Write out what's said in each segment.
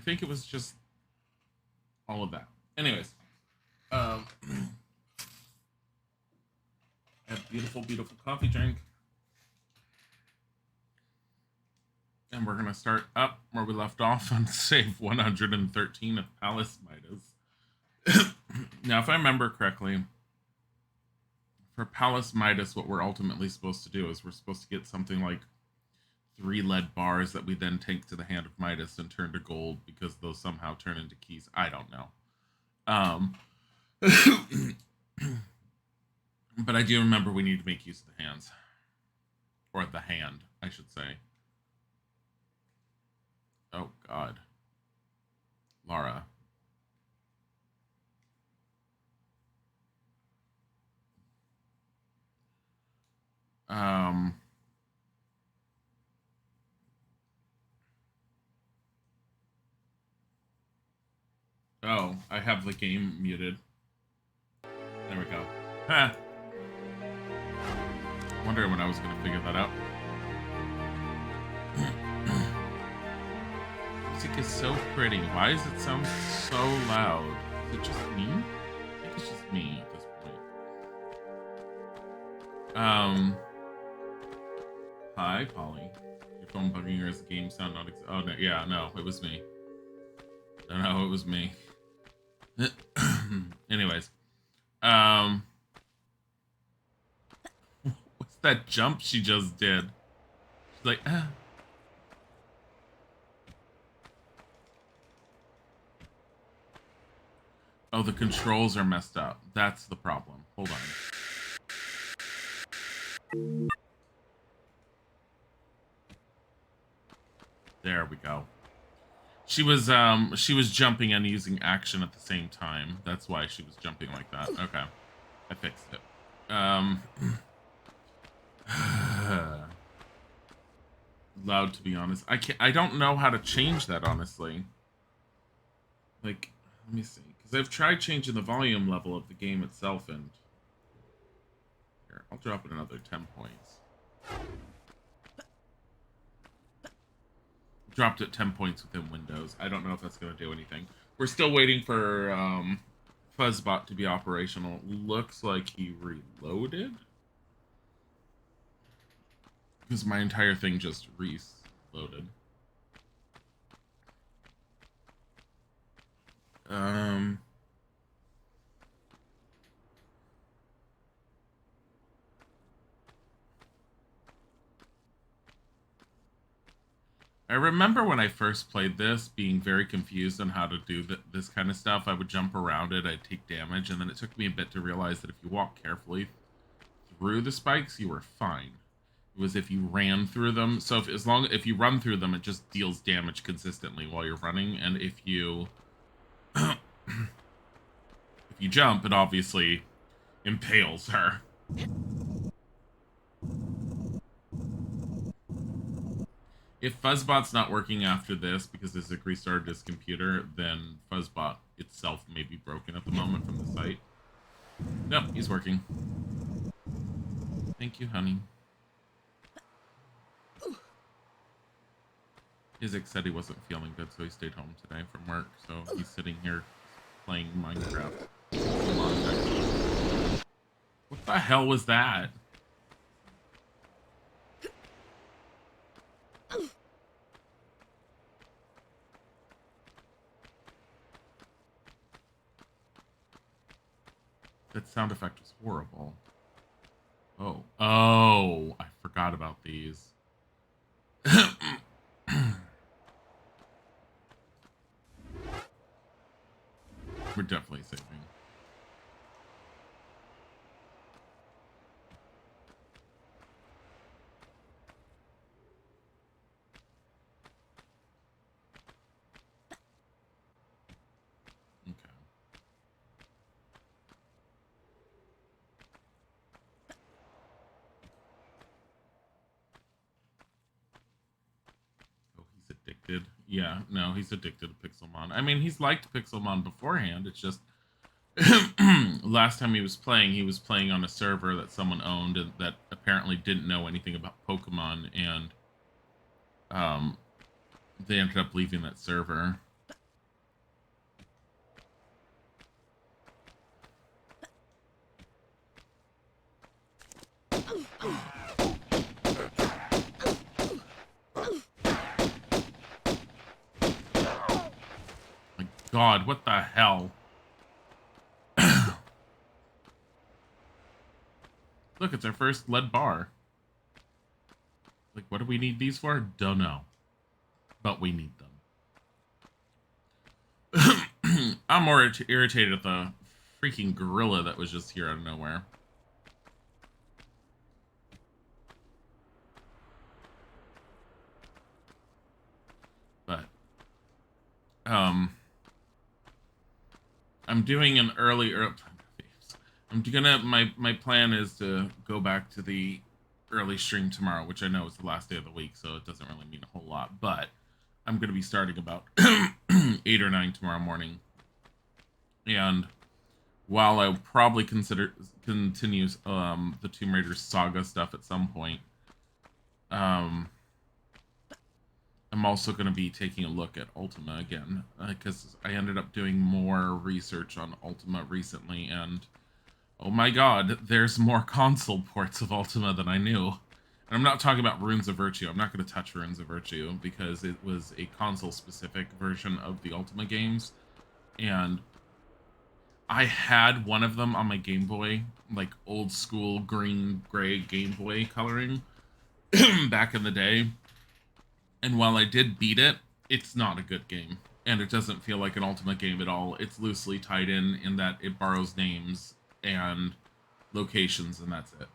think it was just all of that. Anyways, I have beautiful, beautiful coffee drink. And we're going to start up where we left off on save 113 of Palace Midas. Now, if I remember correctly, for Palace Midas, what we're ultimately supposed to do is we're supposed to get something like 3 lead bars that we then take to the hand of Midas and turn to gold because those somehow turn into keys. I don't know. But I do remember we need to make use of the hands. Or the hand, I should say. Oh, God. Lara. Oh, I have the game muted. There we go. Ha! Wondering when I was going to figure that out. Music is so pretty. Why does it sound so loud? Is it just me? I think it's just me at this point. Hi, Polly. Your phone bugging or is the game sound not oh, no, yeah, no, it was me. No, it was me. Anyways. What's that jump she just did? She's like, Oh, the controls are messed up. That's the problem. Hold on. There we go. She was jumping and using action at the same time. That's why she was jumping like that. Okay. I fixed it. Loud, to be honest. I don't know how to change that, honestly. Like, let me see. Because I've tried changing the volume level of the game itself, and here, I'll drop it another 10 points. Dropped it 10 points within Windows. I don't know if that's going to do anything. We're still waiting for Fuzzbot to be operational. Looks like he reloaded. Because my entire thing just reloaded. I remember when I first played this, being very confused on how to do this kind of stuff. I would jump around it, I'd take damage, and then it took me a bit to realize that if you walk carefully through the spikes, you were fine. It was if you ran through them. So if you run through them, it just deals damage consistently while you're running, and if you if you jump, it obviously impales her. If Fuzzbot's not working after this because Isaac restarted his computer, then Fuzzbot itself may be broken at the moment from the site. Nope, he's working. Thank you, honey. Isaac said he wasn't feeling good, so he stayed home today from work. So he's sitting here playing Minecraft. What the hell was that? That sound effect was horrible. Oh. Oh, I forgot about these. We're definitely saving. Yeah, no, he's addicted to Pixelmon. I mean, he's liked Pixelmon beforehand. It's just last time he was playing on a server that someone owned and that apparently didn't know anything about Pokemon, and they ended up leaving that server. God, what the hell? Look, it's our first lead bar. Like, what do we need these for? Don't know. But we need them. I'm more irritated at the freaking gorilla that was just here out of nowhere. But, I'm doing an early... my plan is to go back to the early stream tomorrow, which I know is the last day of the week, so it doesn't really mean a whole lot, but I'm going to be starting about 8 or 9 tomorrow morning. And while I'll probably continue the Tomb Raider saga stuff at some point, I'm also going to be taking a look at Ultima again, because I ended up doing more research on Ultima recently, and oh my god, there's more console ports of Ultima than I knew. And I'm not talking about Runes of Virtue. I'm not going to touch Runes of Virtue because it was a console-specific version of the Ultima games. And I had one of them on my Game Boy, like old school green-gray Game Boy coloring back in the day. And while I did beat it, it's not a good game. And it doesn't feel like an Ultima game at all. It's loosely tied in that it borrows names and locations, and that's it.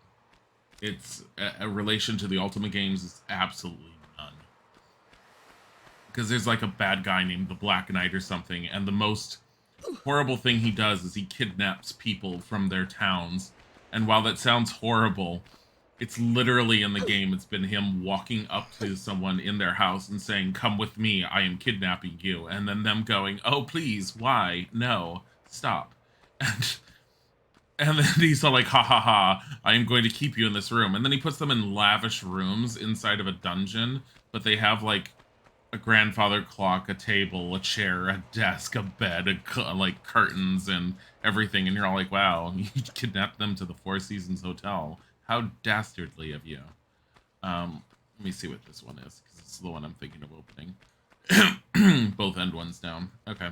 It's a relation to the Ultima games is absolutely none. Because there's like a bad guy named the Black Knight or something, and the most horrible thing he does is he kidnaps people from their towns. And while that sounds horrible, it's literally in the game, it's been him walking up to someone in their house and saying, "Come with me, I am kidnapping you." And then them going, "Oh, please, why? No, stop." And then he's all like, "Ha ha ha, I am going to keep you in this room." And then he puts them in lavish rooms inside of a dungeon, but they have like a grandfather clock, a table, a chair, a desk, a bed, like curtains and everything. And you're all like, wow, you kidnapped them to the Four Seasons Hotel. How dastardly of you. Let me see what this one is, because it's the one I'm thinking of opening. Both end ones down. Okay.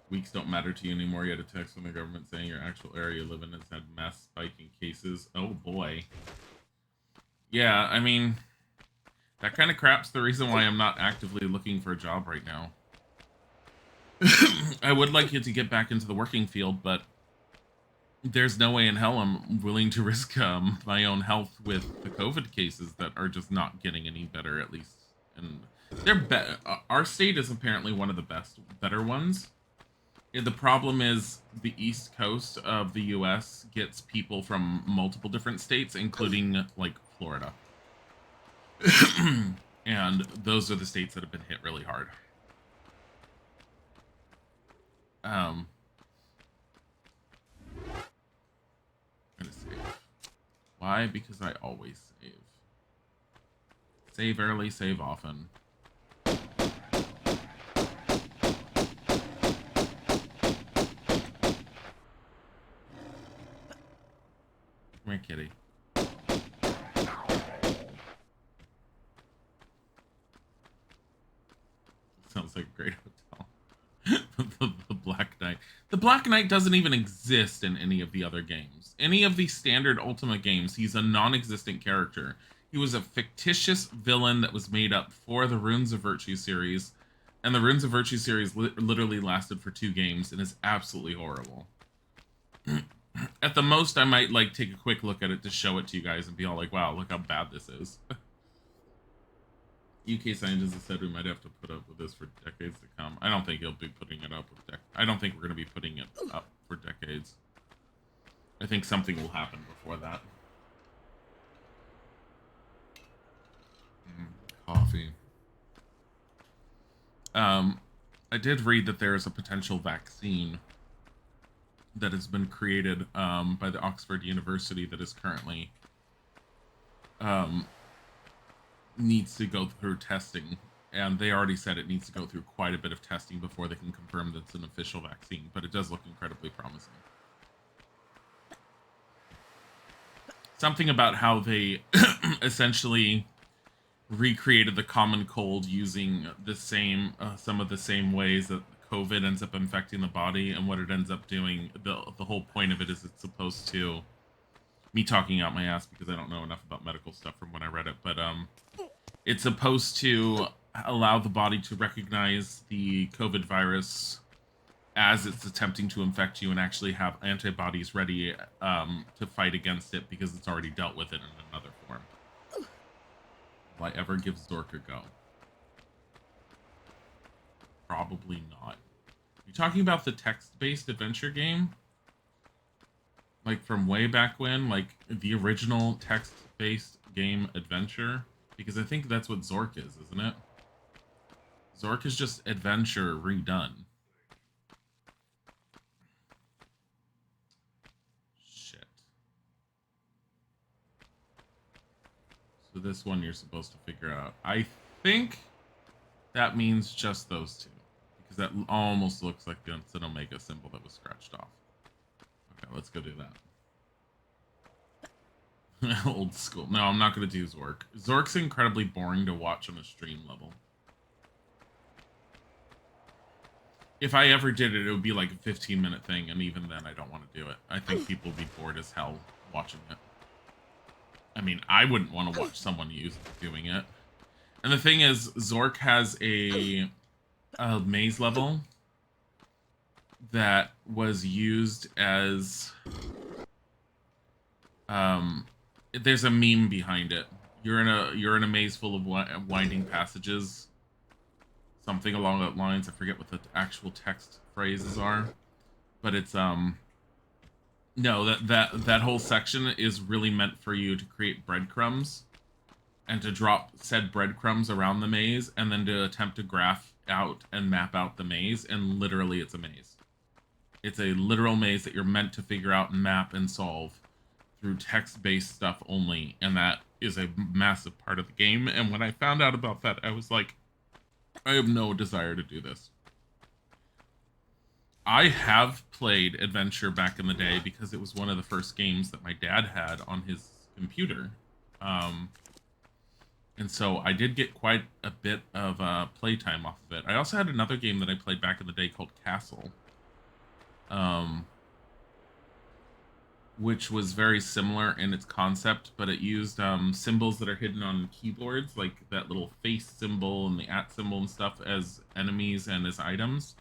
Weeks don't matter to you anymore. You had a text from the government saying your actual area you live in has had mass spike in cases. Oh boy. Yeah, I mean, that kind of crap's the reason why I'm not actively looking for a job right now. I would like you to get back into the working field, but there's no way in hell I'm willing to risk my own health with the COVID cases that are just not getting any better, at least. And they're our state is apparently one of the better ones. The problem is the East Coast of the U.S. gets people from multiple different states, including, like, Florida. And those are the states that have been hit really hard. I'm gonna save. Why? Because I always save. Save early, save often. Come here, kitty. Sounds like a great hotel. the Black Knight. The Black Knight doesn't even exist in any of the other games. Any of the standard Ultima games, he's a non-existent character. He was a fictitious villain that was made up for the Runes of Virtue series, and the Runes of Virtue series literally lasted for 2 games and is absolutely horrible. At the most, I might like take a quick look at it to show it to you guys and be all like, wow, look how bad this is. UK scientists have said we might have to put up with this for decades to come. I don't think he'll be putting it up with I don't think we're going to be putting it up for decades. I think something will happen before that. Coffee. I did read that there is a potential vaccine that has been created by the Oxford University that is currently needs to go through testing, and they already said it needs to go through quite a bit of testing before they can confirm that it's an official vaccine, but it does look incredibly promising. Something about how they essentially recreated the common cold using the same some of the same ways that COVID ends up infecting the body, and what it ends up doing. The whole point of it is it's supposed to, me talking out my ass because I don't know enough about medical stuff from when I read it, but it's supposed to allow the body to recognize the COVID virus as it's attempting to infect you and actually have antibodies ready to fight against it because it's already dealt with it in another form. Will I ever give Zork a go? Probably not. You talking about the text-based adventure game? Like from way back when? Like the original text-based game adventure? Because I think that's what Zork is, isn't it? Zork is just adventure redone. Shit. So this one you're supposed to figure out. I think that means just those two. Because that almost looks like the Unseen Omega symbol that was scratched off. Okay, let's go do that. Old school. No, I'm not going to do Zork. Zork's incredibly boring to watch on a stream level. If I ever did it, it would be like a 15-minute thing, and even then, I don't want to do it. I think people would be bored as hell watching it. I mean, I wouldn't want to watch someone doing it. And the thing is, Zork has a maze level that was used as... there's a meme behind it. You're in a maze full of winding passages. Something along that lines. I forget what the actual text phrases are, but it's no, that whole section is really meant for you to create breadcrumbs and to drop said breadcrumbs around the maze, and then to attempt to graph out and map out the maze. And literally, it's a maze. It's a literal maze that you're meant to figure out and map and solve through text-based stuff only, and that is a massive part of the game. And when I found out about that, I was like, I have no desire to do this. I have played Adventure back in the day because it was one of the first games that my dad had on his computer. And so I did get quite a bit of playtime off of it. I also had another game that I played back in the day called Castle. Which was very similar in its concept, but it used symbols that are hidden on keyboards, like that little face symbol and the @ symbol and stuff, as enemies and as items.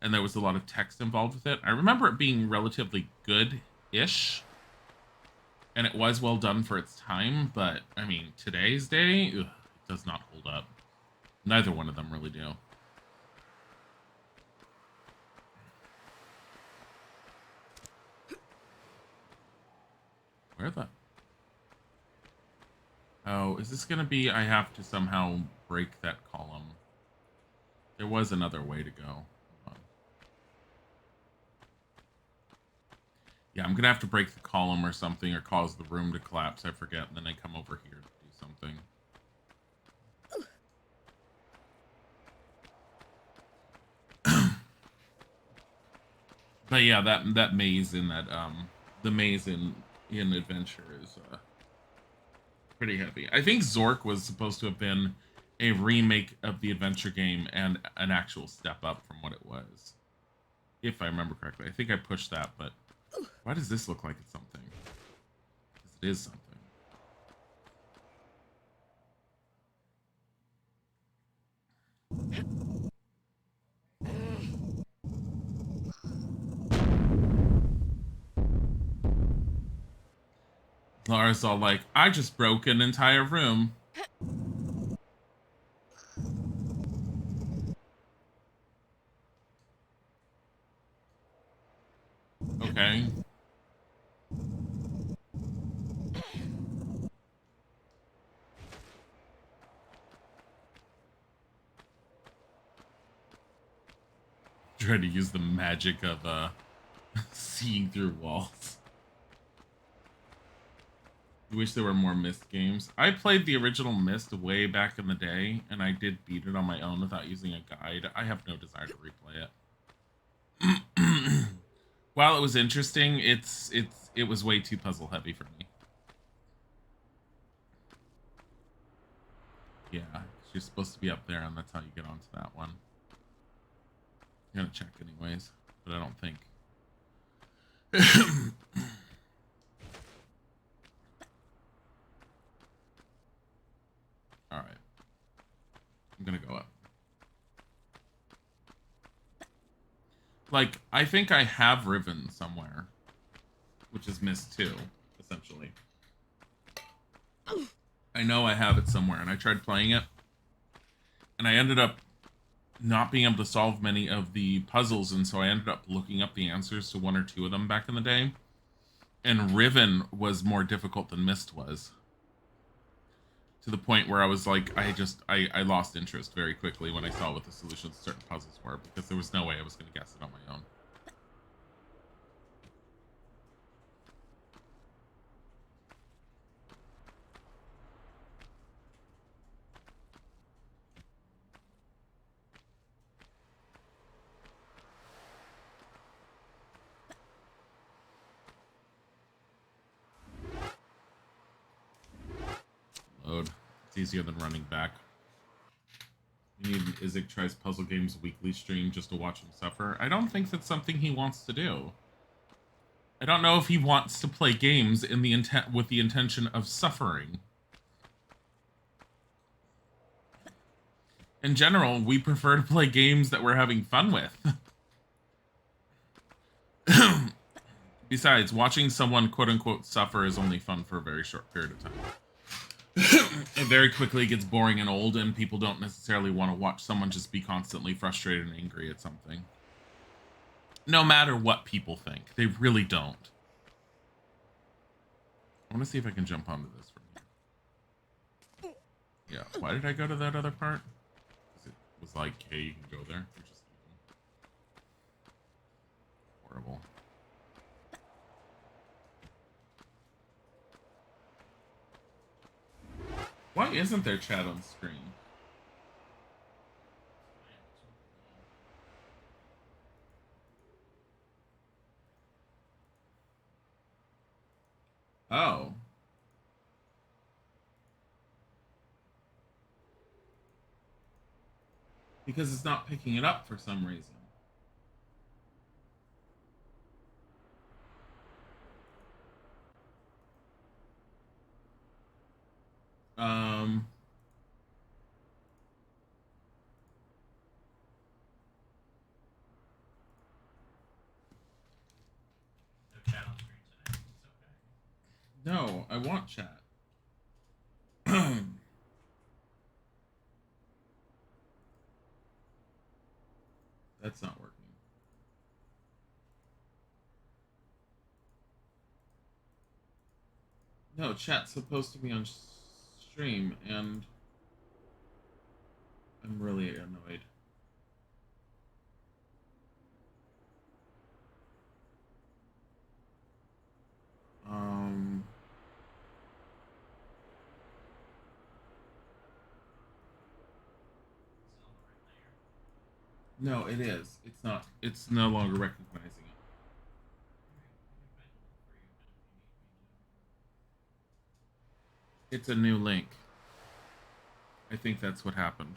And there was a lot of text involved with it. I remember it being relatively good-ish, and it was well done for its time, but, I mean, today's day, it does not hold up. Neither one of them really do. Where the... Oh, is this going to be... I have to somehow break that column. There was another way to go. Hold on. Yeah, I'm going to have to break the column or something, or cause the room to collapse. I forget, and then I come over here to do something. But yeah, that maze in that... the maze in Adventure is pretty heavy. I think Zork was supposed to have been a remake of the Adventure game and an actual step up from what it was, if I remember correctly. I think I pushed that, but why does this look like it's something? Because it is something. Laura's all like, I just broke an entire room. Okay. Trying to use the magic of seeing through walls. I wish there were more Myst games. I played the original Myst way back in the day, and I did beat it on my own without using a guide. I have no desire to replay it. While it was interesting, it was way too puzzle heavy for me. Yeah, she's supposed to be up there, and that's how you get onto that one. I'm gonna check anyways, but I don't think. All right, I'm gonna go up. Like, I think I have Riven somewhere, which is missed too, essentially. I know I have it somewhere, and I tried playing it, and I ended up not being able to solve many of the puzzles, and so I ended up looking up the answers to one or two of them back in the day. And Riven was more difficult than Mist was. To the point where I was like, I lost interest very quickly when I saw what the solutions to certain puzzles were, because there was no way I was going to guess it on my own. Load. It's easier than running back. You need Isaac tries puzzle games weekly stream just to watch him suffer. I don't think that's something he wants to do. I don't know if he wants to play games in the intent with the intention of suffering. In general, we prefer to play games that we're having fun with. Besides, watching someone quote-unquote suffer is only fun for a very short period of time. It very quickly gets boring and old, and people don't necessarily want to watch someone just be constantly frustrated and angry at something. No matter what people think. They really don't. I want to see if I can jump onto this from here. Yeah, why did I go to that other part? Because it was like, hey, you can go there. You're just horrible. Why isn't there chat on screen? Oh. Because it's not picking it up for some reason. Um... No, I want chat. That's not working. No, chat's supposed to be on stream, and I'm really annoyed. Um... No, it is. It's not. It's no longer recognizing it. It's a new link. I think that's what happened.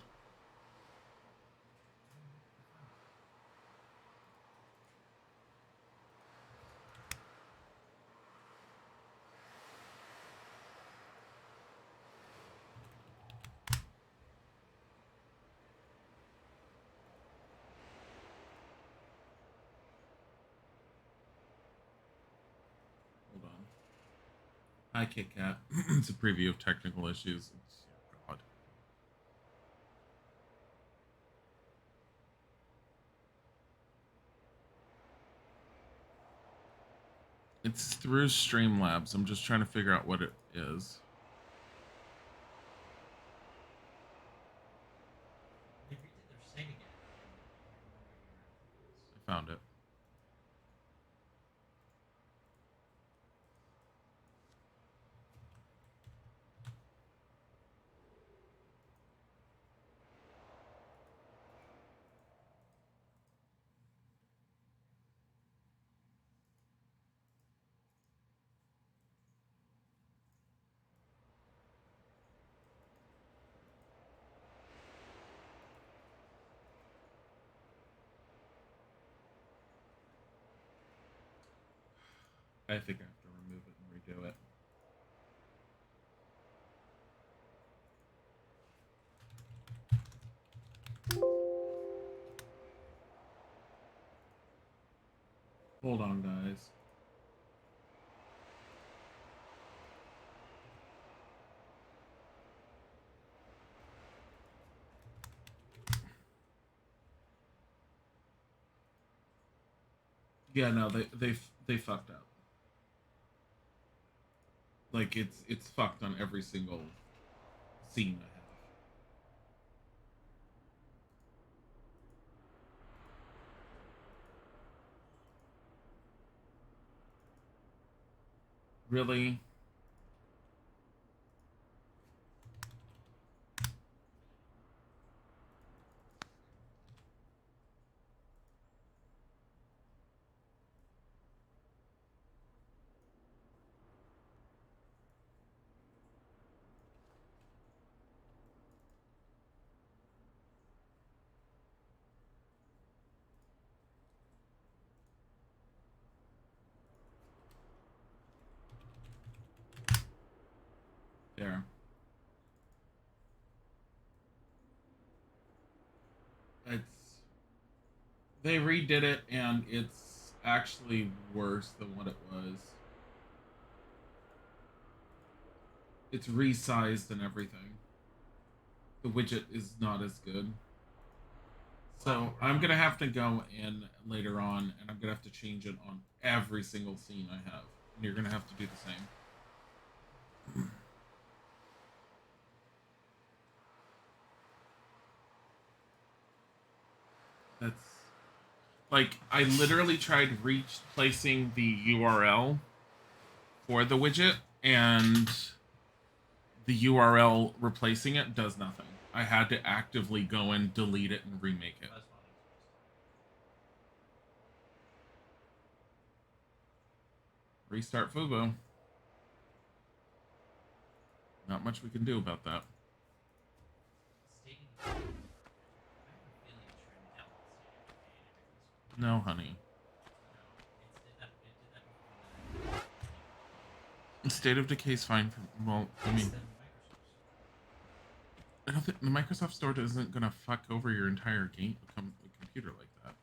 Hold on. Hi, Kit Kat. It's a preview of technical issues. God. It's through Streamlabs. I'm just trying to figure out what it is. I found it. I think I have to remove it and redo it. Hold on, guys. Yeah, no, they fucked up. Like it's fucked on every single scene I have. Really? There. It's they redid it and it's actually worse than what it was. It's resized and everything. The widget is not as good. So I'm gonna have to go in later on and I'm gonna have to change it on every single scene I have. And you're gonna have to do the same. That's like I literally tried placing the URL for the widget and the URL replacing it does nothing. I had to actively go in, delete it, and remake it. Restart Fubo. Not much we can do about that. No, honey. State of Decay's fine for, well, I mean, I don't think the Microsoft Store isn't gonna fuck over your entire game computer like that.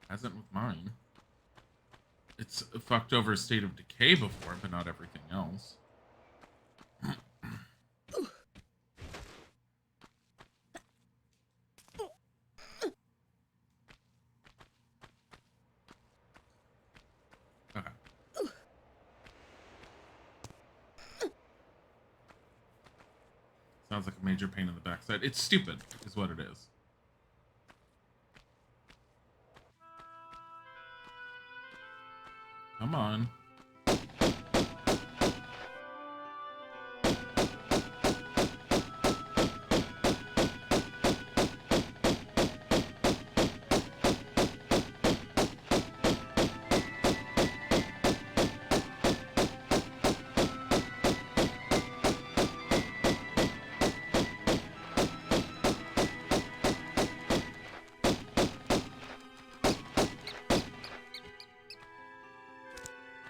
Hasn't with mine. It's fucked over State of Decay before, but not everything else. Okay. Sounds like a major pain in the backside. It's stupid, is what it is. Come on.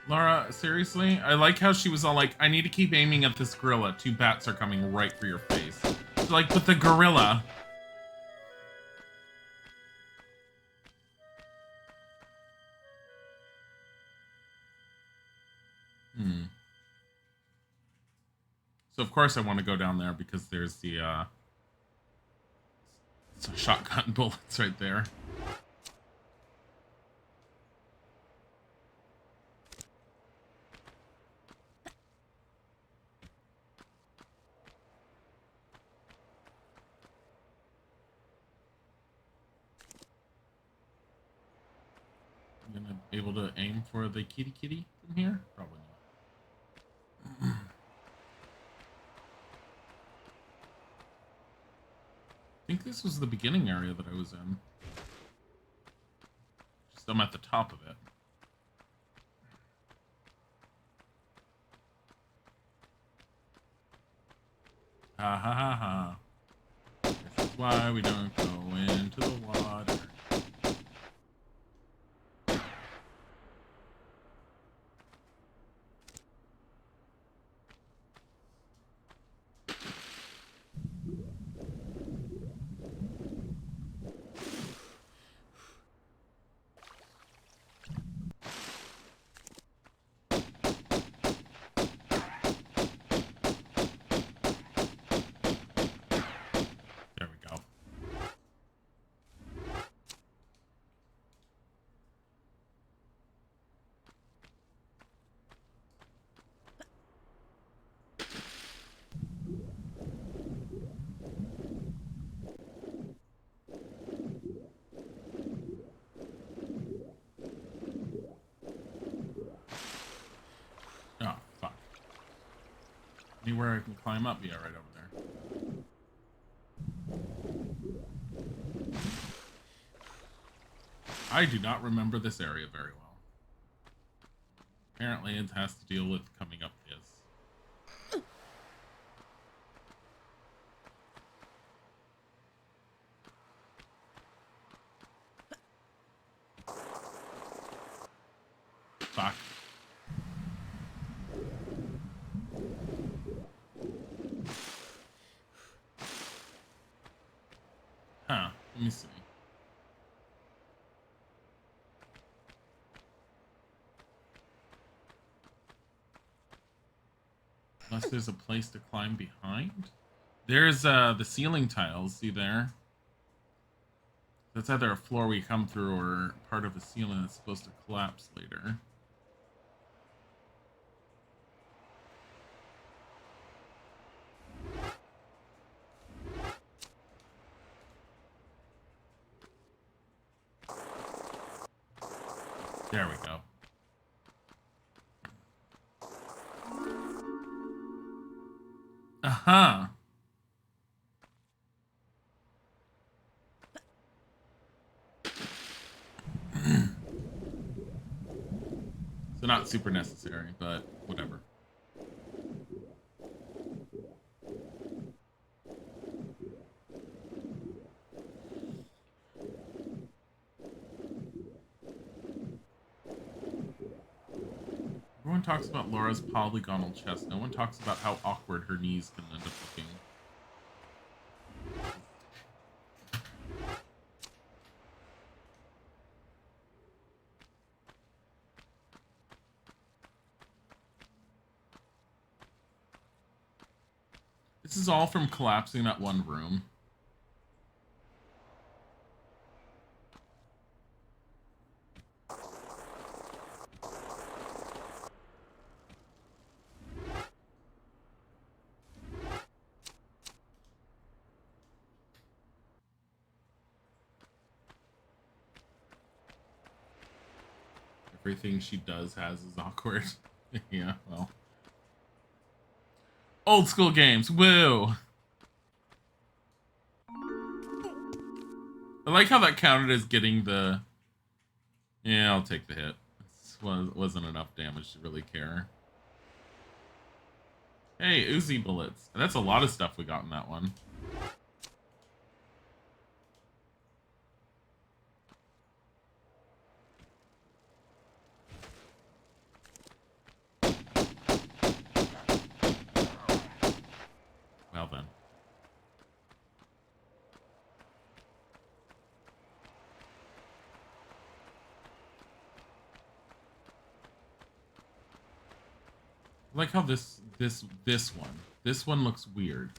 Laura, seriously? I like how she was all like, I need to keep aiming at this gorilla. 2 bats are coming right for your face. So like, but the gorilla. So of course I want to go down there because there's the some shotgun bullets right there. I'm gonna be able to aim for the kitty from here? Probably not. I think this was the beginning area that I was in. Just I'm at the top of it. Ha ha ha ha. This is why we don't go into the water. Anywhere I can climb up? Yeah, right over there. I do not remember this area very well. Apparently it has to deal with coming up this. Fuck. Huh. Let me see. Unless there's a place to climb behind. There's the ceiling tiles. See there? That's either a floor we come through or part of a ceiling that's supposed to collapse later. There we go. Uh-huh. So not super necessary, but whatever. Everyone talks about Laura's polygonal chest. No one talks about how awkward her knees can end up looking. This is all from collapsing that one room. Everything she does has is awkward. Yeah, well. Old school games, woo! I like how that counted as getting the... Yeah, I'll take the hit. This wasn't enough damage to really care. Hey, Uzi bullets. That's a lot of stuff we got in that one. Well then. I like how this one looks weird.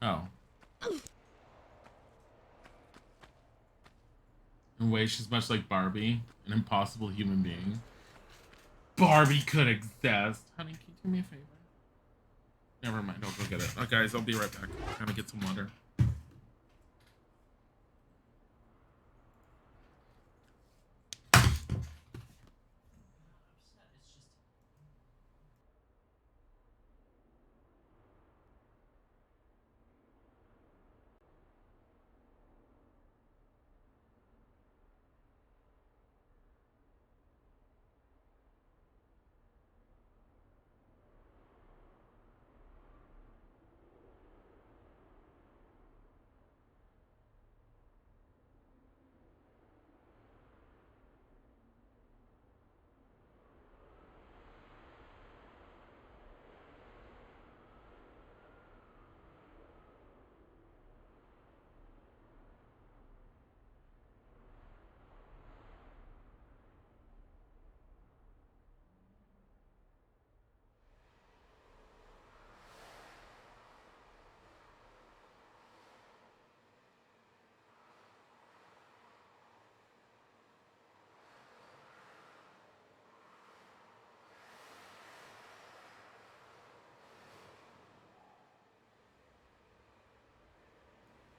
Oh. In ways, she's much like Barbie, an impossible human being. Barbie could exist. Honey, can you do me a favor? Never mind, I'll go get it. Guys, I'll be right back. I'm gonna get some water.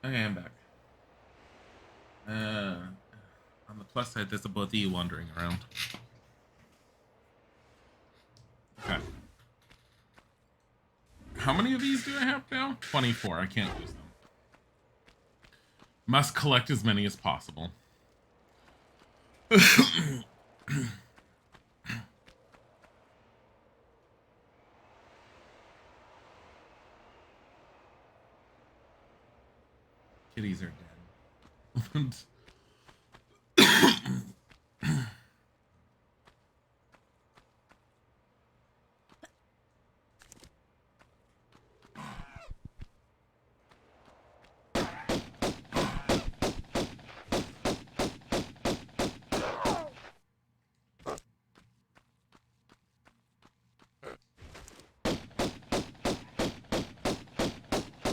Okay, I'm back. On the plus side, there's a body wandering around. Okay. How many of these do I have now? 24. I can't use them. Must collect as many as possible. Kitties are dead.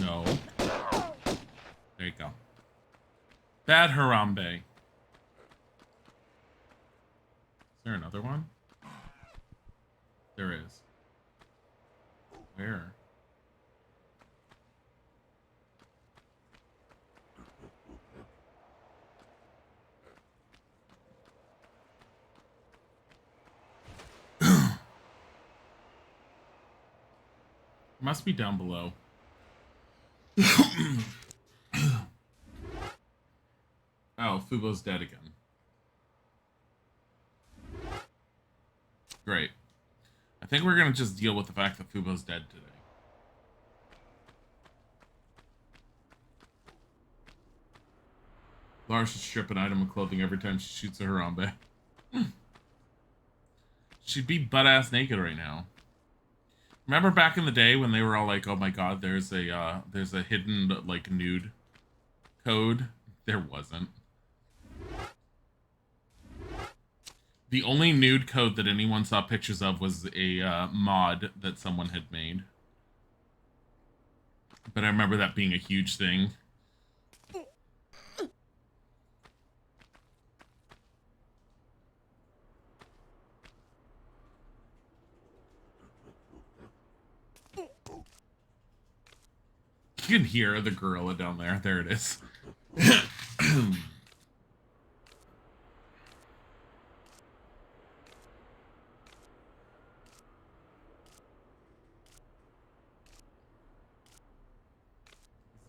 No. There you go. Bad Harambe. Is there another one? There is. Where? Must be down below. Oh, Fubo's dead again. Great. I think we're gonna just deal with the fact that Fubo's dead today. Lara should strip an item of clothing every time she shoots a Harambe. She'd be butt-ass naked right now. Remember back in the day when they were all like, "Oh my god, there's a hidden like nude code." There wasn't. The only nude code that anyone saw pictures of was a mod that someone had made. But I remember that being a huge thing. You can hear the gorilla down there. There it is.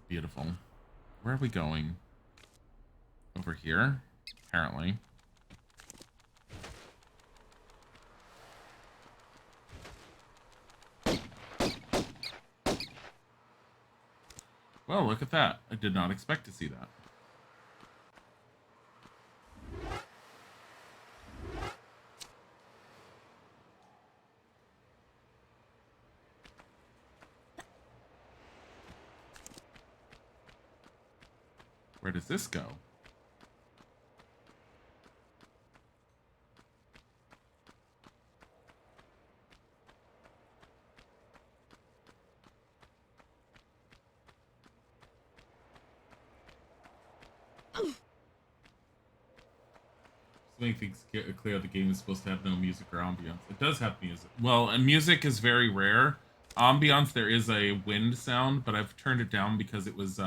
Beautiful. Where are we going? Over here? Apparently. Well, look at that. I did not expect to see that. Where does this go? To make things clear, the game is supposed to have no music or ambiance. It does have music. Well, and music is very rare. Ambiance, there is a wind sound, but I've turned it down because it was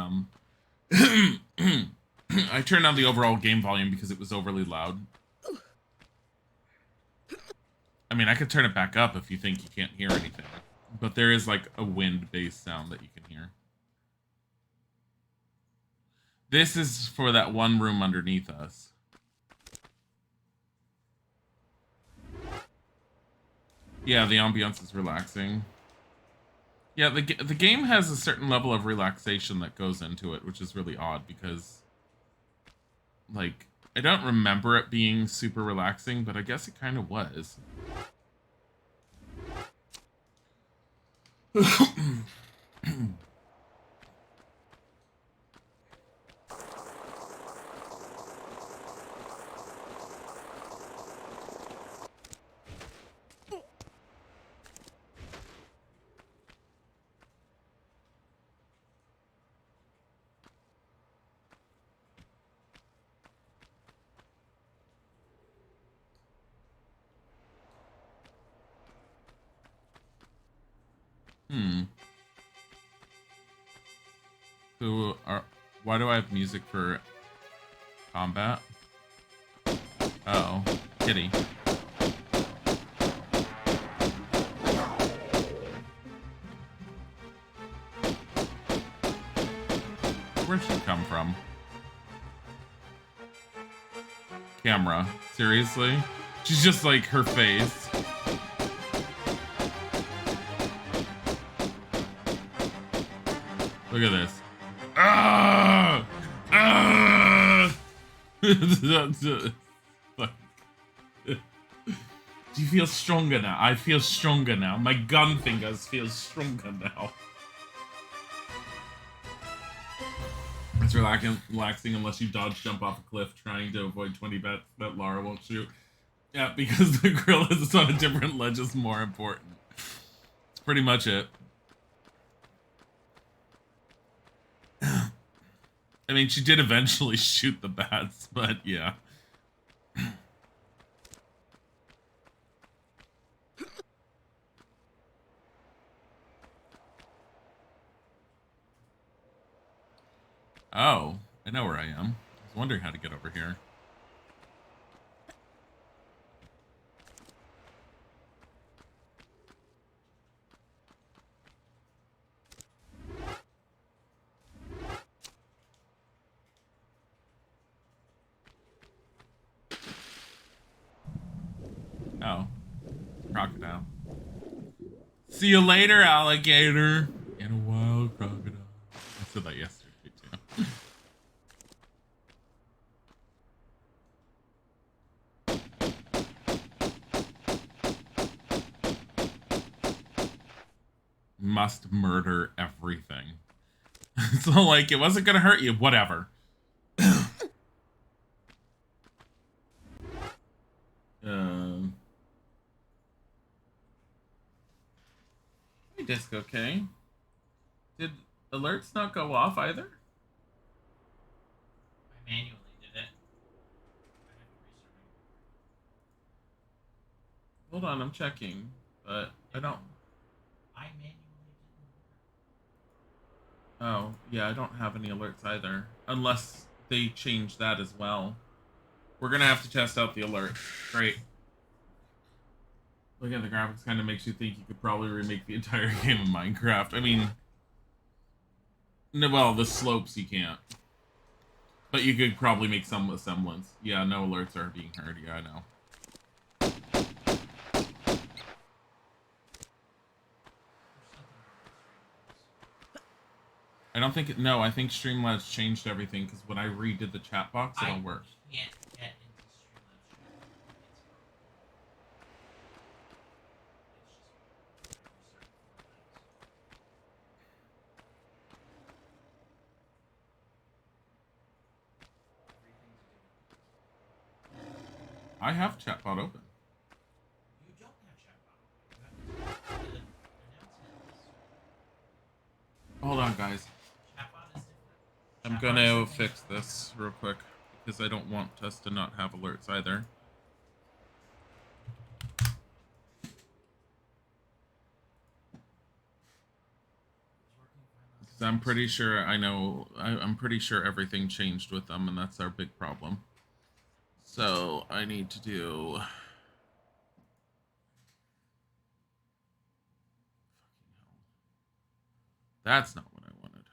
I turned down the overall game volume because it was overly loud. I mean, I could turn it back up if you think you can't hear anything. But there is like a wind-based sound that you can hear. This is for that one room underneath us. Yeah, the ambiance is relaxing. Yeah, the game has a certain level of relaxation that goes into it, which is really odd because, like, I don't remember it being super relaxing, but I guess it kind of was. Why do I have music for combat? Oh, kitty. Where'd she come from? Camera. Seriously? She's just like her face. Look at this. Ah! Ah! Do you feel stronger now? I feel stronger now. My gun fingers feel stronger now. It's relaxing unless you dodge jump off a cliff trying to avoid 20 bets that Lara won't shoot. Yeah, because the grill is on a different ledge is more important. It's pretty much it. I mean, she did eventually shoot the bats, but yeah. Oh, I know where I am. I was wondering how to get over here. Oh, crocodile. See you later, alligator. And a wild crocodile. I said that yesterday, too. Must murder everything. So, like, it wasn't gonna hurt you. Whatever. Hey, Disco K. Did alerts not go off either? I manually did it. Hold on, I'm checking, but I don't. I manually didn't. Oh, yeah, I don't have any alerts either. Unless they change that as well. We're gonna have to test out the alert. Great. Looking at the graphics kind of makes you think you could probably remake the entire game of Minecraft. I mean, no, well, the slopes you can't. But you could probably make some semblance. Yeah, no alerts are being heard. Yeah, I know. I don't think no, I think Streamlabs changed everything because when I redid the chat box, it all worked. can't get into Streamlabs. I have chatbot open. You don't have chatbot. You have announcements. Hold on, guys. Chatbot is different. I'm gonna fix this real quick because I don't want us to not have alerts either. Because I'm pretty sure I'm pretty sure everything changed with them, and that's our big problem. So I need to do. That's not what I wanted.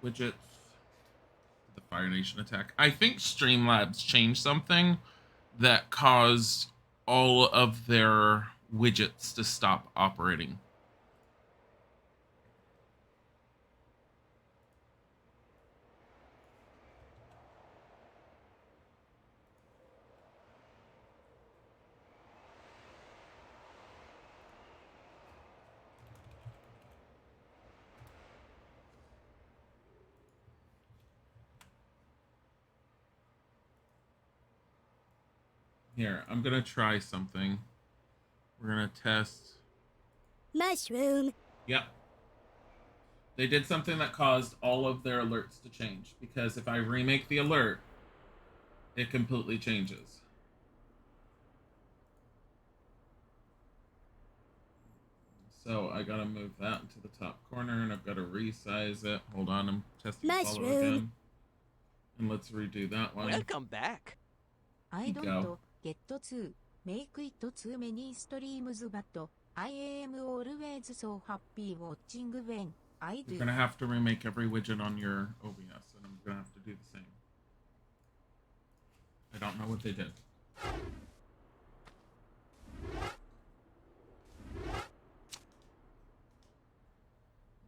Widgets. The Fire Nation attack. I think Streamlabs changed something that caused all of their widgets to stop operating. Here, I'm gonna try something. We're gonna test. Mushroom. Yep. They did something that caused all of their alerts to change, because if I remake the alert, it completely changes. So I gotta move that into the top corner, and I've got to resize it. Hold on, I'm testing follow Mushroom. again. And let's redo that one. Welcome back. I You don't go. get to make it too many streams, but I am always so happy watching when I You're do. gonna have to remake every widget on your OBS, and I'm gonna have to do the same. I don't know what they did.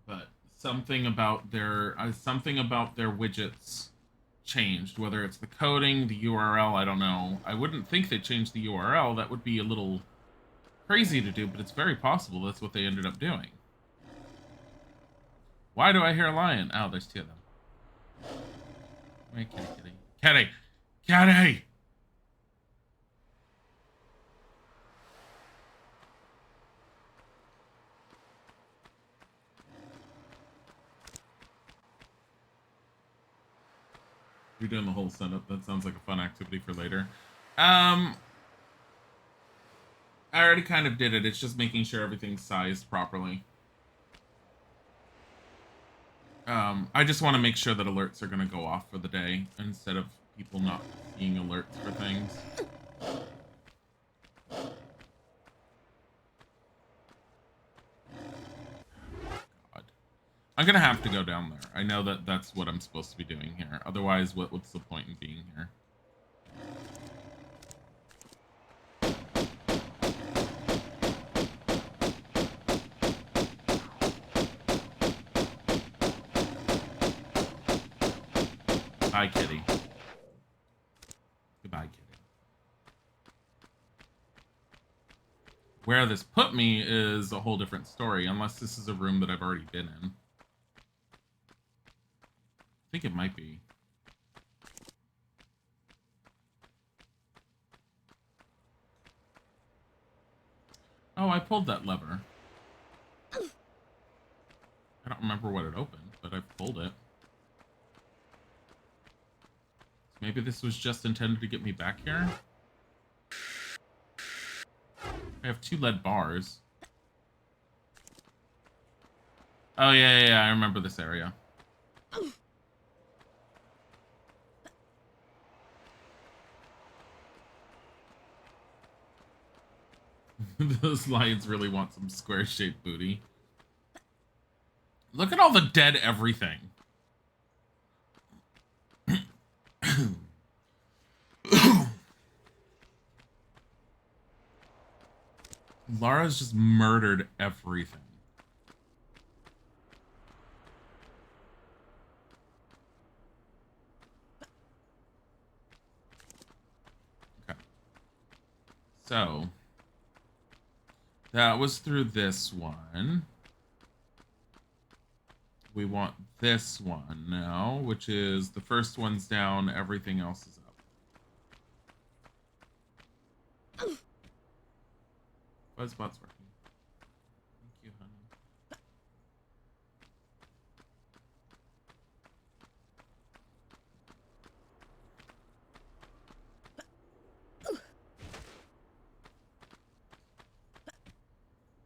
But something about their widgets changed. Whether it's the coding, the URL, I don't know. I wouldn't think they changed the URL. That would be a little crazy to do, but it's very possible that's what they ended up doing. Why do I hear a lion? Oh, there's two of them. Wait, kitty. Kitty! Kitty! You're doing the whole setup. That sounds like a fun activity for later. I already kind of did it. It's just making sure everything's sized properly. I just want to make sure that alerts are going to go off for the day instead of people not seeing alerts for things. God. I'm going to have to go down there. I know that that's what I'm supposed to be doing here. Otherwise, what's the point in being here? Bye, kitty. Goodbye, kitty. Where this put me is a whole different story, unless this is a room that I've already been in. I think it might be. Oh, I pulled that lever. I don't remember what it opened, but I pulled it. Maybe this was just intended to get me back here? I have 2 lead bars. Oh, yeah, I remember this area. Those lions really want some square-shaped booty. Look at all the dead everything. Lara's just murdered everything. Okay. So, that was through this one. We want this one now, which is the first one's down, everything else is up. Buzzbot's working. Thank you, honey.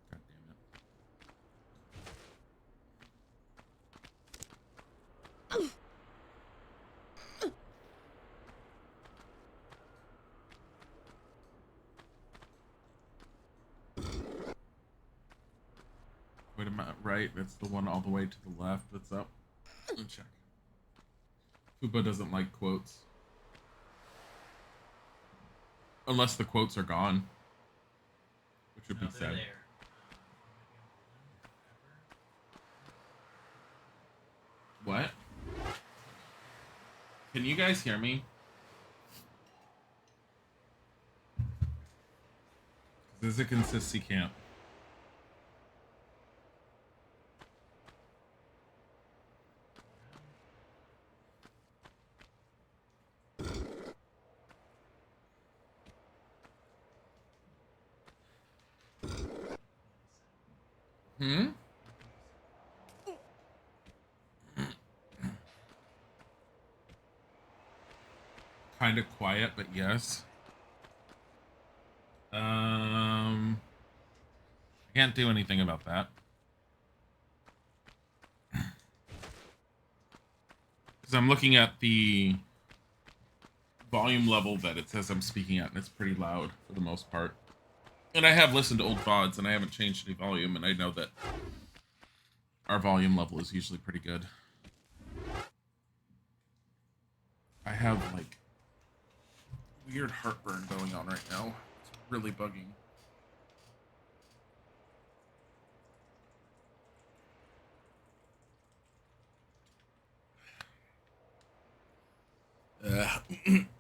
God damn it. Wait a minute, right? That's the one all the way to the left that's up. Let me check. Fuba doesn't like quotes. Unless the quotes are gone. Which would be No, they're sad. there. What? Can you guys hear me? This is a consistency camp. Hmm? Kind of quiet, but yes. Can't do anything about that. Because I'm looking at the volume level that it says I'm speaking at, and it's pretty loud for the most part. And I have listened to old VODs, and I haven't changed any volume, and I know that our volume level is usually pretty good. I have, like, weird heartburn going on right now. It's really bugging.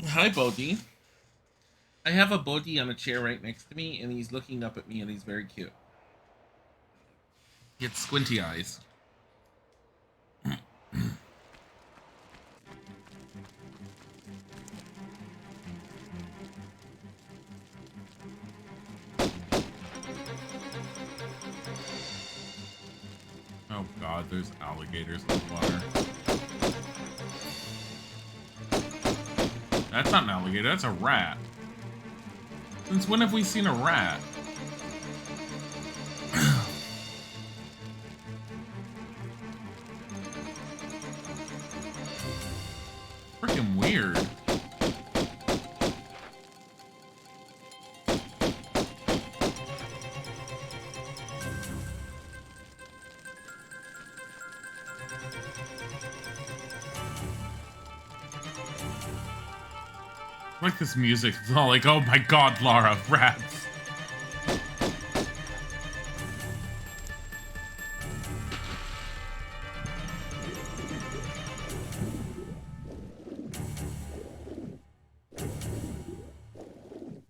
Hi, Bodhi. I have a Bodhi on a chair right next to me, and he's looking up at me, and he's very cute. He has squinty eyes. Oh god, there's alligators in the water. That's not an alligator, that's a rat. Since when have we seen a rat? Freaking weird. I like this music. It's all like, oh my god, Lara, rats.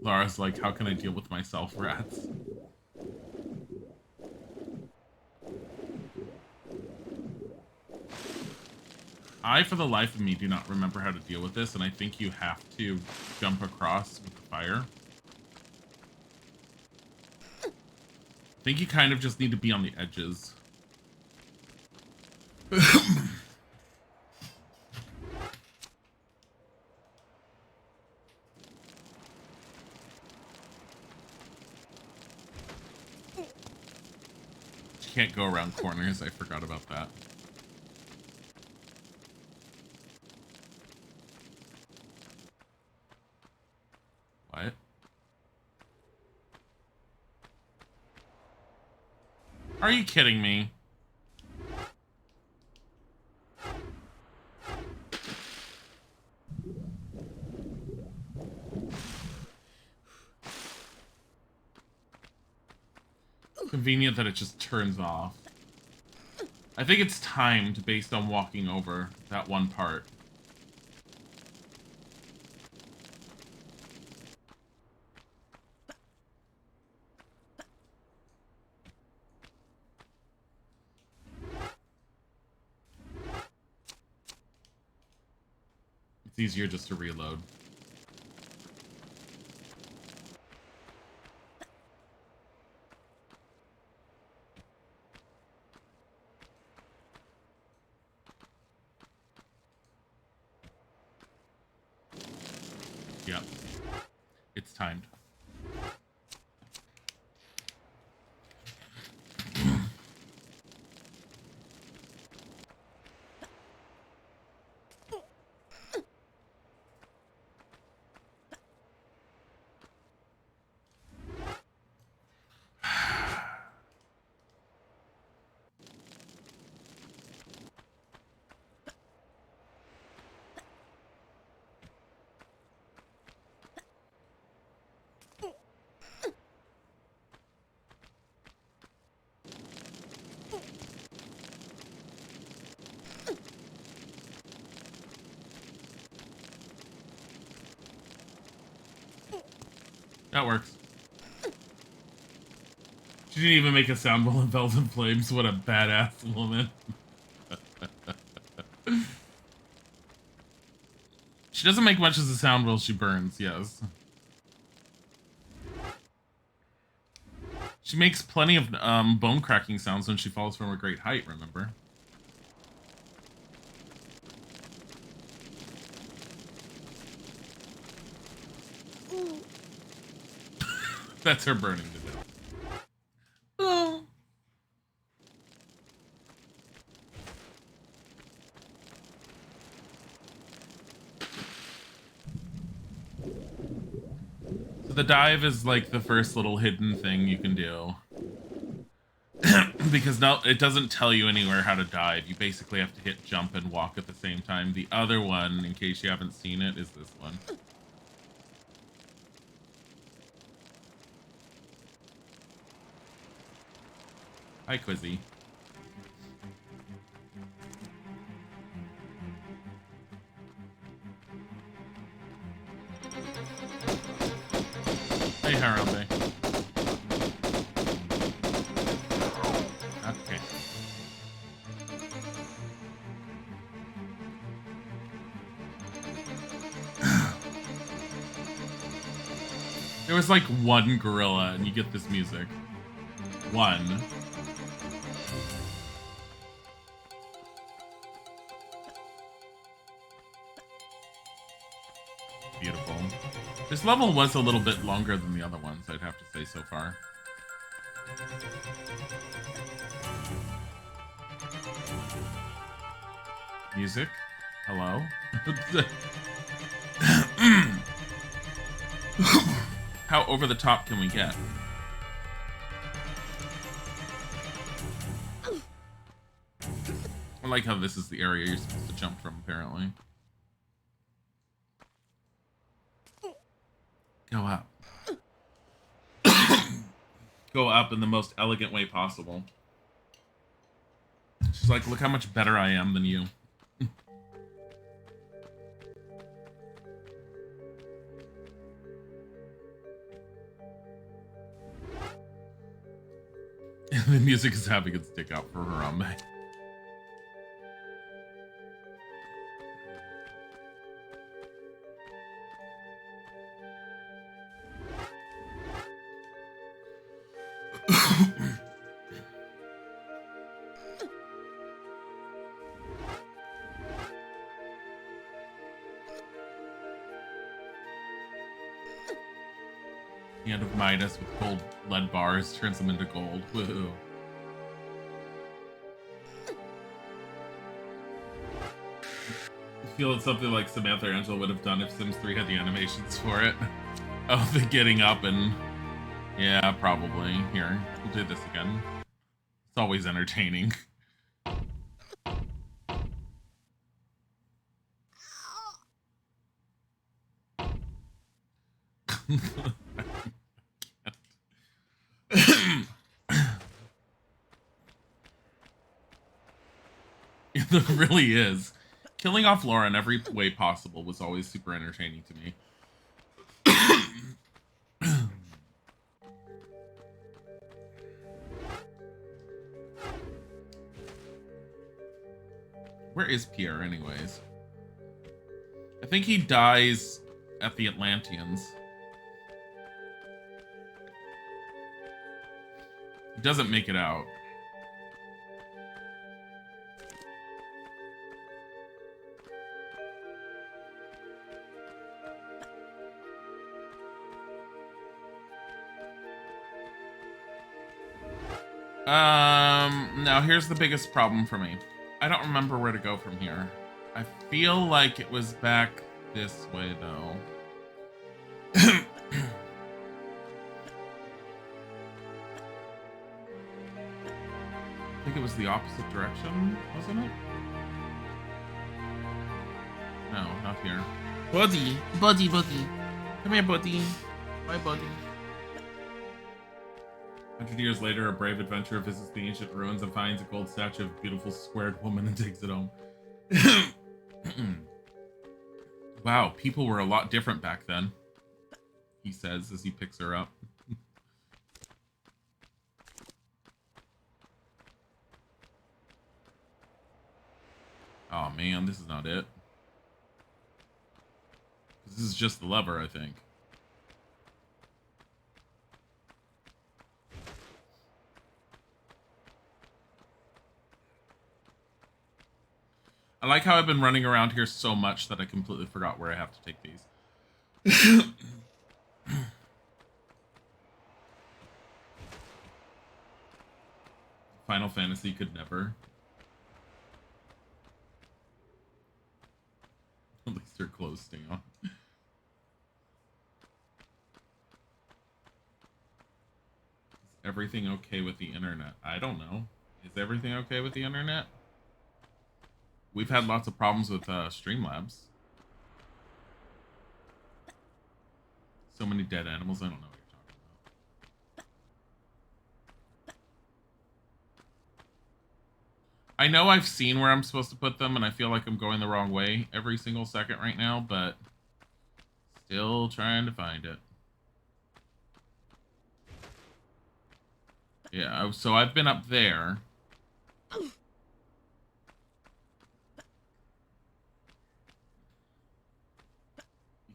Lara's like, how can I deal with myself, rats? I, for the life of me, do not remember how to deal with this, and I think you have to jump across with the fire. I think you kind of just need to be on the edges. You can't go around corners, I forgot about that. What? Are you kidding me? Convenient that it just turns off. I think it's timed based on walking over that one part. It's easier just to reload. Yep. It's timed. That works. She didn't even make a sound while enveloped in flames. What a badass woman. She doesn't make much as a sound while she burns, yes. She makes plenty of bone cracking sounds when she falls from a great height, remember? That's her burning to death. the dive is like the first little hidden thing you can do. Because no, it doesn't tell you anywhere how to dive. You basically have to hit jump and walk at the same time. The other one, in case you haven't seen it, is this one. Hi, Quizzy. Hey, Harambe. Okay. There was like one gorilla and you get this music. One. Beautiful. This level was a little bit longer than the other ones, I'd have to say so far. Music? Hello? How over the top can we get? I like how this is the area you're supposed to jump from, apparently. Go up. Go up in the most elegant way possible. She's like, look how much better I am than you. The music is having its dick out for Harambe. Hand of Midas with gold lead bars turns them into gold. Woohoo. I feel it's something like Samantha or Angela would have done if Sims 3 had the animations for it. Oh, the getting up and... Yeah, probably. Here, we'll do this again. It's always entertaining. It really is. Killing off Laura in every way possible was always super entertaining to me. Where is Pierre, anyways? I think he dies at the Atlanteans. He doesn't make it out. Now here's the biggest problem for me. I don't remember where to go from here. I feel like it was back this way, though. I think it was the opposite direction, wasn't it? No, not here. Buddy! Buddy, buddy. Come here, buddy. Bye, buddy. 100 years later, a brave adventurer visits the ancient ruins and finds a gold statue of a beautiful squared woman and takes it home. Wow, people were a lot different back then, he says as he picks her up. Oh man, this is not it. This is just the lever, I think. I like how I've been running around here so much that I completely forgot where I have to take these. Final Fantasy could never. At least her clothes stay on. everything okay with the internet? I don't know. Is everything okay with the internet? We've had lots of problems with Streamlabs. So many dead animals. I don't know what you're talking about. I know I've seen where I'm supposed to put them, and I feel like I'm going the wrong way every single second right now, but still trying to find it. Yeah, so I've been up there. You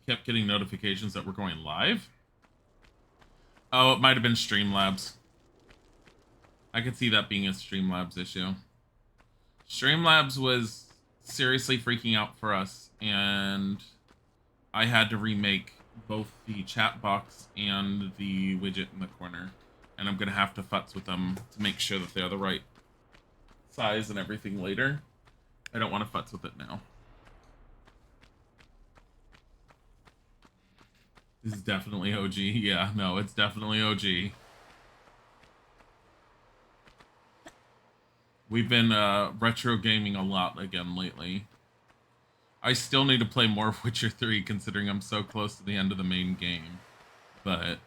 kept getting notifications that we're going live? Oh, it might have been Streamlabs. I could see that being a Streamlabs issue. Streamlabs was seriously freaking out for us, and I had to remake both the chat box and the widget in the corner. And I'm going to have to futz with them to make sure that they're the right size and everything later. I don't want to futz with it now. This is definitely OG. Yeah, no, it's definitely OG. We've been retro gaming a lot again lately. I still need to play more Witcher 3 considering I'm so close to the end of the main game. But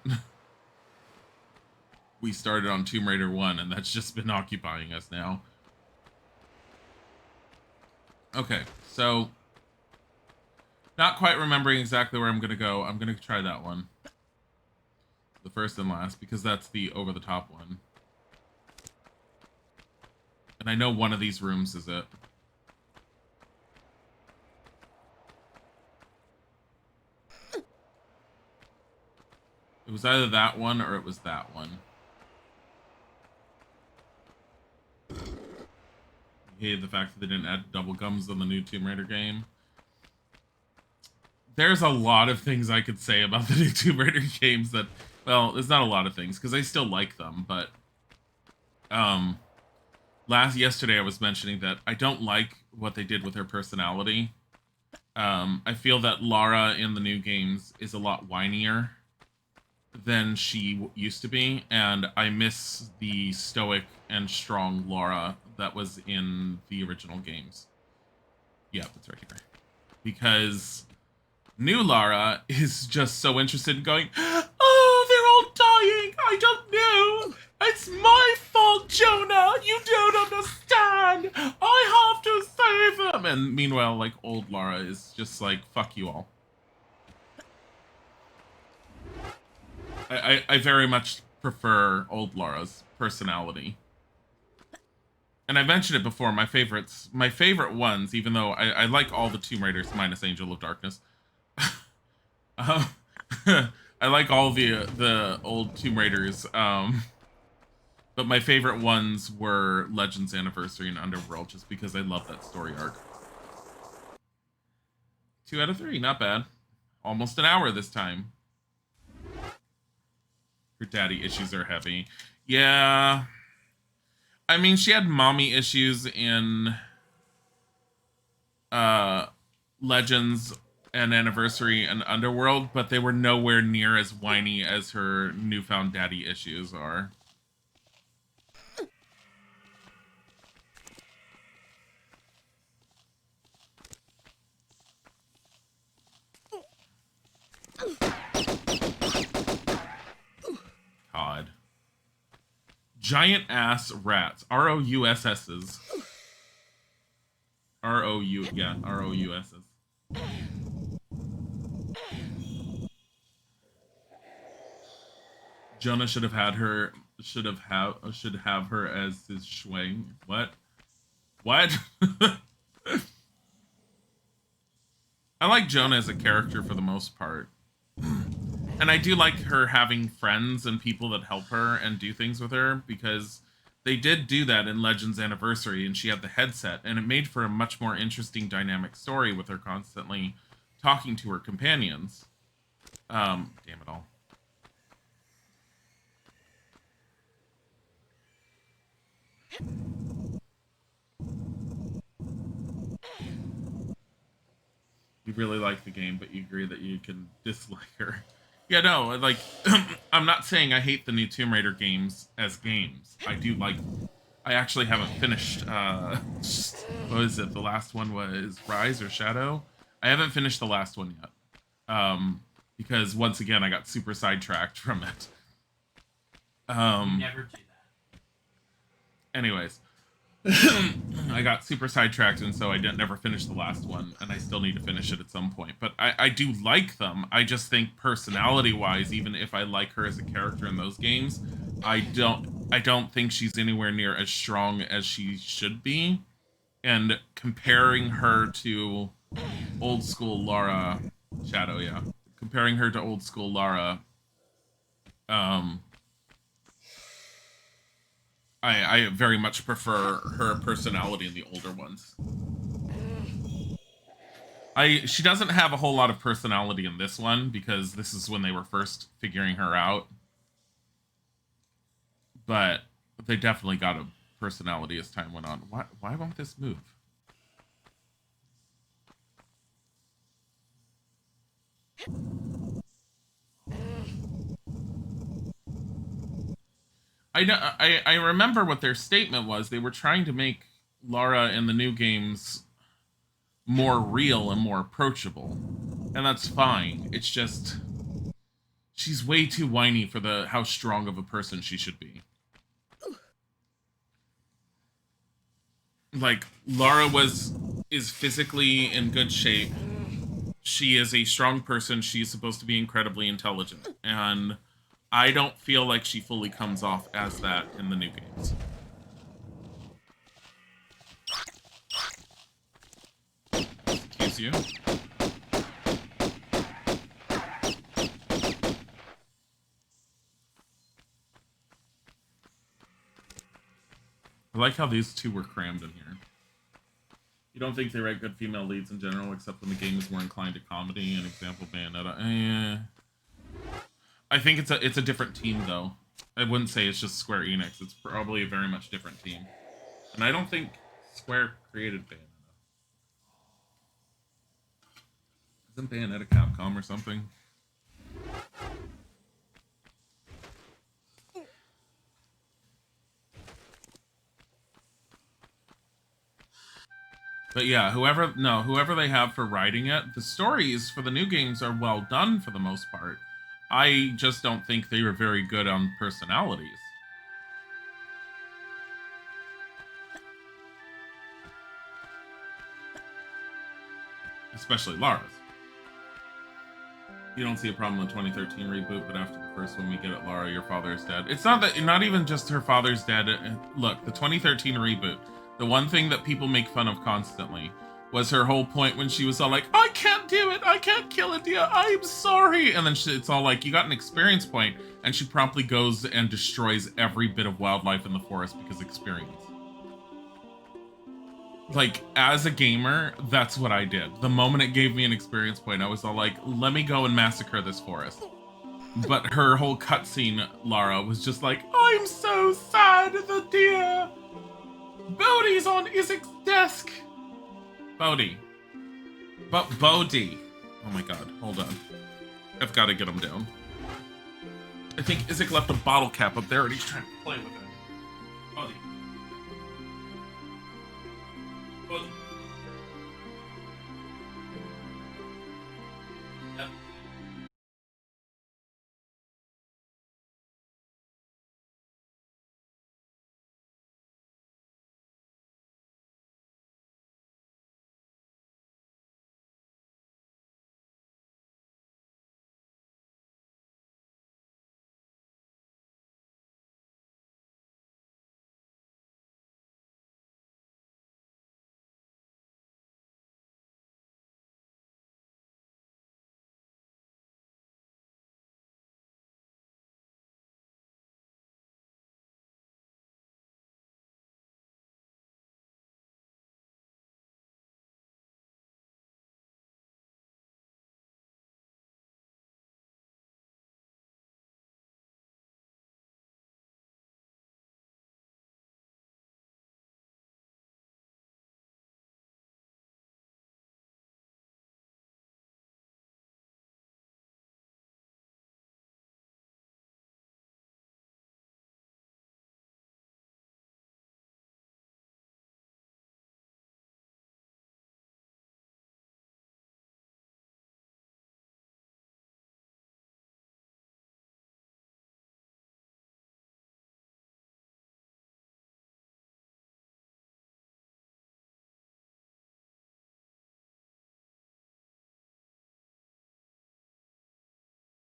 we started on Tomb Raider 1 and that's just been occupying us now. Okay, so not quite remembering exactly where I'm going to go. I'm going to try that one. The first and last, because that's the over-the-top one. And I know one of these rooms is it. It was either that one or it was that one. I hated the fact that they didn't add double gums on the new Tomb Raider game. There's a lot of things I could say about the new Tomb Raider games that, well, there's not a lot of things because I still like them, but yesterday I was mentioning that I don't like what they did with her personality. I feel that Lara in the new games is a lot whinier than she used to be, and I miss the stoic and strong Lara that was in the original games. Yeah, that's right here. Because new Lara is just so interested in going, oh, they're all dying, I don't know. It's my fault, Jonah. You don't understand. I have to save them. And meanwhile, like, old Lara is just like, fuck you all. I very much prefer old Lara's personality. And I mentioned it before, my favorite ones, even though I like all the Tomb Raiders minus Angel of Darkness. I like all the old Tomb Raiders, but my favorite ones were Legends Anniversary and Underworld, just because I love that story arc. 2 out of 3, not bad. Almost an hour this time. Her daddy issues are heavy. Yeah. I mean, she had mommy issues in Legends and Anniversary and Underworld, but they were nowhere near as whiny as her newfound daddy issues are. God. Giant ass rats. ROUSS's. ROUSS. Jonah should have her as his Schwang. What? What? I like Jonah as a character for the most part. And I do like her having friends and people that help her and do things with her, because they did do that in Legends Anniversary, and she had the headset, and it made for a much more interesting dynamic story with her constantly talking to her companions. Damn it all. You really like the game, but you agree that you can dislike her. Yeah, no, like I'm not saying I hate the new Tomb Raider games as games. I do like them. I actually haven't finished what is it? The last one was Rise or Shadow? I haven't finished the last one yet. Because once again I got super sidetracked from it. You never do that. Anyways, I got super sidetracked, and so I didn't never finish the last one, and I still need to finish it at some point. But I do like them. I just think personality-wise, even if I like her as a character in those games, I don't think she's anywhere near as strong as she should be. And comparing her to old school Lara Shadow, yeah, comparing her to old school Lara, um, I very much prefer her personality in the older ones. She doesn't have a whole lot of personality in this one because this is when they were first figuring her out. But they definitely got a personality as time went on. Why won't this move? I remember what their statement was. They were trying to make Lara in the new games more real and more approachable. And that's fine. It's just she's way too whiny for the how strong of a person she should be. Like Lara is physically in good shape. She is a strong person. She's supposed to be incredibly intelligent. And I don't feel like she fully comes off as that in the new games. Excuse you. I like how these two were crammed in here. You don't think they write good female leads in general, except when the game is more inclined to comedy? An example, Bayonetta. I think it's a different team though. I wouldn't say it's just Square Enix. It's probably a very much different team. And I don't think Square created Bayonetta. Isn't Bayonetta Capcom or something? But yeah, whoever they have for writing it, the stories for the new games are well done for the most part. I just don't think they were very good on personalities. Especially Lara's. You don't see a problem with 2013 reboot, but after the first one we get it, Lara, your father is dead. It's not even just her father's dead. Look, the 2013 reboot, the one thing that people make fun of constantly was her whole point when she was all like, I can't do it, I can't kill India, I'm sorry. And then it's all like, you got an experience point, and she promptly goes and destroys every bit of wildlife in the forest because experience. Like, as a gamer, that's what I did. The moment it gave me an experience point, I was all like, let me go and massacre this forest. But her whole cutscene, Lara, was just like, I'm so sad, the deer. Bodhi's on Isaac's desk. Bodhi. Bodhi. Oh my god, hold on. I've got to get him down. I think Isaac left a bottle cap up there and he's trying to play with it. Bodhi. Bodhi. Yep.